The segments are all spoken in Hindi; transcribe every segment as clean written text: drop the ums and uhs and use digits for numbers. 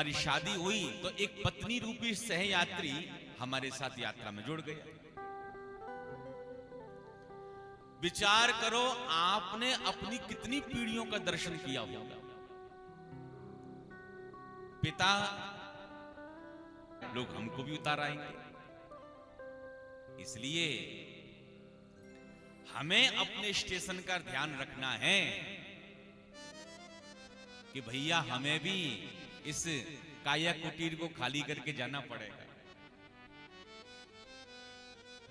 हमारी शादी हुई तो एक पत्नी रूपी सहयात्री हमारे साथ यात्रा में जुड़ गया। विचार करो, आपने अपनी कितनी पीढ़ियों का दर्शन किया होगा। पिता लोग हमको भी उतार आएंगे, इसलिए हमें अपने स्टेशन का ध्यान रखना है कि भैया हमें भी इस काया कुटीर को खाली करके जाना पड़ेगा।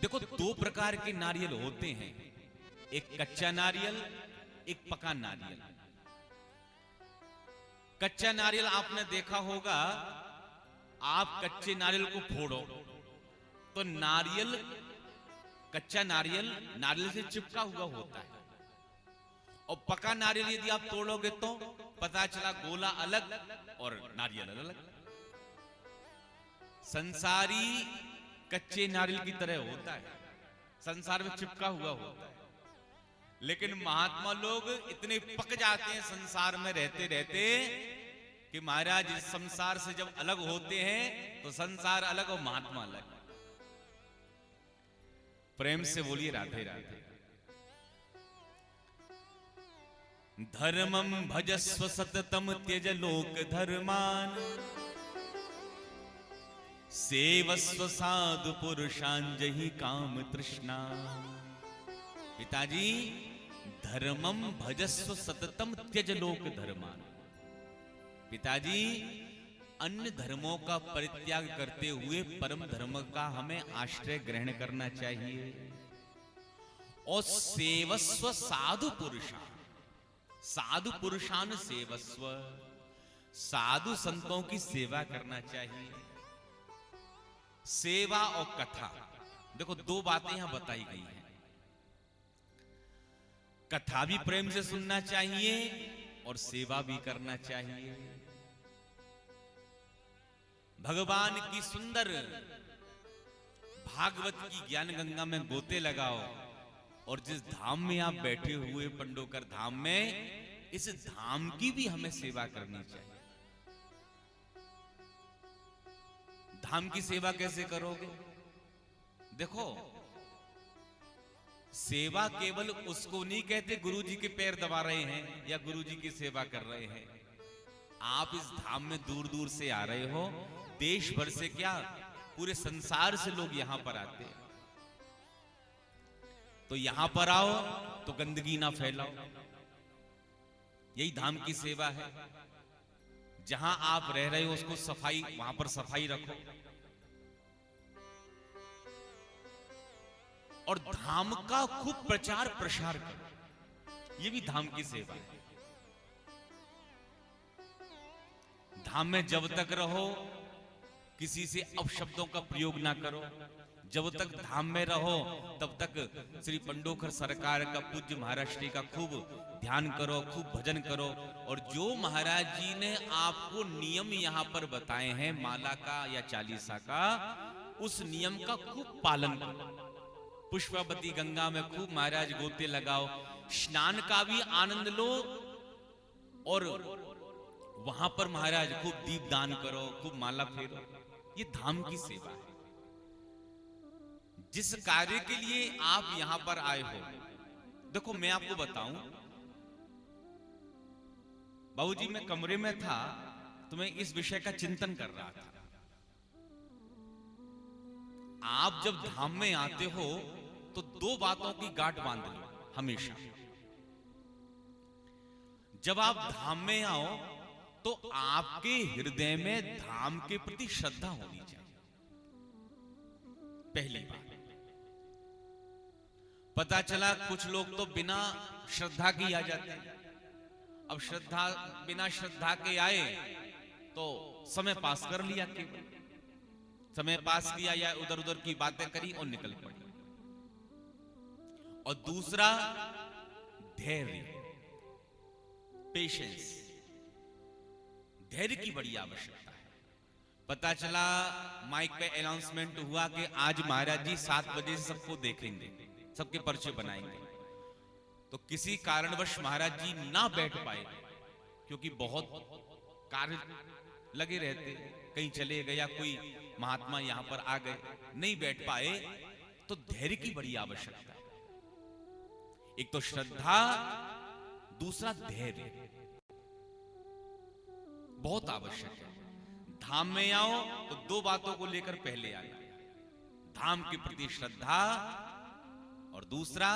देखो, दो प्रकार के नारियल होते हैं, एक कच्चा नारियल, एक पका नारियल। कच्चा नारियल आपने देखा होगा, आप कच्चे नारियल को फोड़ो तो नारियल, कच्चा नारियल नारियल से चिपका हुआ होता है, और पका नारियल यदि आप तोड़ोगे तो पता चला गोला अलग और नारियल अलग। संसारी कच्चे नारियल की तरह होता है, संसार में चिपका हुआ होता है, लेकिन महात्मा लोग इतने पक जाते हैं संसार में रहते रहते कि महाराज इस संसार से जब अलग होते हैं तो संसार अलग और महात्मा अलग। प्रेम से बोलिए राधे राधे। धर्मम भजस्व सततम त्यज लोक धर्मान, सेवस्व साधु पुरुषांजहि काम तृष्णा। पिताजी, धर्मम भजस्व सततम त्यज लोक धर्मान। पिताजी, अन्य धर्मों का परित्याग करते हुए परम धर्म का हमें आश्रय ग्रहण करना चाहिए, और सेवस्व साधु पुरुषान, साधु पुरुषान सेवस्व, साधु संतों की सेवा करना चाहिए। सेवा और कथा, देखो दो बातें यहां बताई गई हैं। कथा भी प्रेम से सुनना चाहिए और सेवा भी करना चाहिए। भगवान की सुंदर भागवत की ज्ञान गंगा में गोते लगाओ, और जिस धाम में आप बैठे हुए पंडोकर धाम में, इस धाम की भी हमें सेवा करनी चाहिए। धाम की सेवा कैसे करोगे? देखो, सेवा केवल उसको नहीं कहते गुरुजी के पैर दबा रहे हैं या गुरुजी की सेवा कर रहे हैं। आप इस धाम में दूर दूर से आ रहे हो, देश भर से क्या पूरे संसार से लोग यहां पर आते हैं, तो यहां पर आओ तो गंदगी ना फैलाओ, यही धाम की सेवा है। जहां आप रह रहे हो उसको सफाई, वहां पर सफाई रखो, और धाम का खूब प्रचार प्रसार करो, ये भी धाम की सेवा है। धाम में जब तक रहो किसी से अपशब्दों का प्रयोग ना करो, जब तक धाम में रहो तब तक श्री पंडोकर सरकार का, पूज्य महाराज श्री का खूब ध्यान करो, खूब भजन करो, और जो महाराज जी ने आपको नियम यहां पर बताए हैं माला का या चालीसा का, उस नियम का खूब पालन करो। पुष्पावती गंगा में खूब महाराज गोते लगाओ, स्नान का भी आनंद लो, और वहां पर महाराज खूब दीप दान करो, खूब माला फेरो। ये धाम की सेवा है। जिस कार्य के लिए आप यहां पर आए हो, देखो मैं आपको बताऊं, बाबूजी मैं कमरे में था तो मैं इस विषय का चिंतन कर रहा था। आप जब धाम में आते हो तो दो बातों की गांठ बांध लो हमेशा। जब आप धाम में आओ तो आपके हृदय में धाम के प्रति श्रद्धा होनी चाहिए, पहली बात। पता चला कुछ लोग तो बिना श्रद्धा के आ जाते हैं। अब बिना श्रद्धा के आए तो समय पास कर लिया, केवल समय पास किया या उधर उधर की बातें करी और निकल पड़ी। और दूसरा, धैर्य, पेशेंस, धैर्य की बड़ी आवश्यकता है। पता चला माइक पे अनाउंसमेंट हुआ कि आज महाराज जी 7 बजे से सबको देखेंगे, सबके पर्चे बनाएंगे, तो किसी कारणवश महाराज जी ना बैठ पाए क्योंकि बहुत कार्य लगे रहते, कहीं चले गए या कोई महात्मा यहां पर आ गए, नहीं बैठ पाए, तो धैर्य की बड़ी आवश्यकता है। एक तो श्रद्धा, दूसरा धैर्य बहुत आवश्यक है। धाम में आओ तो दो बातों को लेकर पहले आए, धाम के प्रति श्रद्धा और दूसरा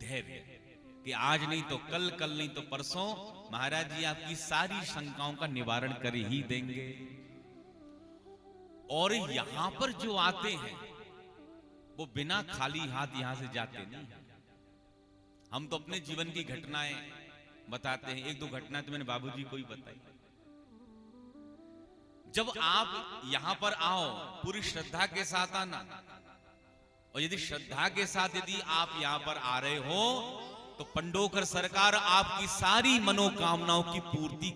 धैर्य, कि आज नहीं तो कल, कल नहीं तो परसों महाराज जी आपकी सारी शंकाओं का निवारण कर ही देंगे। और यहां पर जो आते हैं वो बिना खाली हाथ यहां से जाते नहीं। हम तो अपने जीवन की घटनाएं बताते हैं, एक दो घटना तो मैंने बाबूजी को ही बताई। जब आप यहां पर आओ पूरी श्रद्धा के साथ आना, और यदि श्रद्धा के साथ यदि आप यहां पर आ रहे हो तो पंडोखर सरकार आपकी सारी मनोकामनाओं की पूर्ति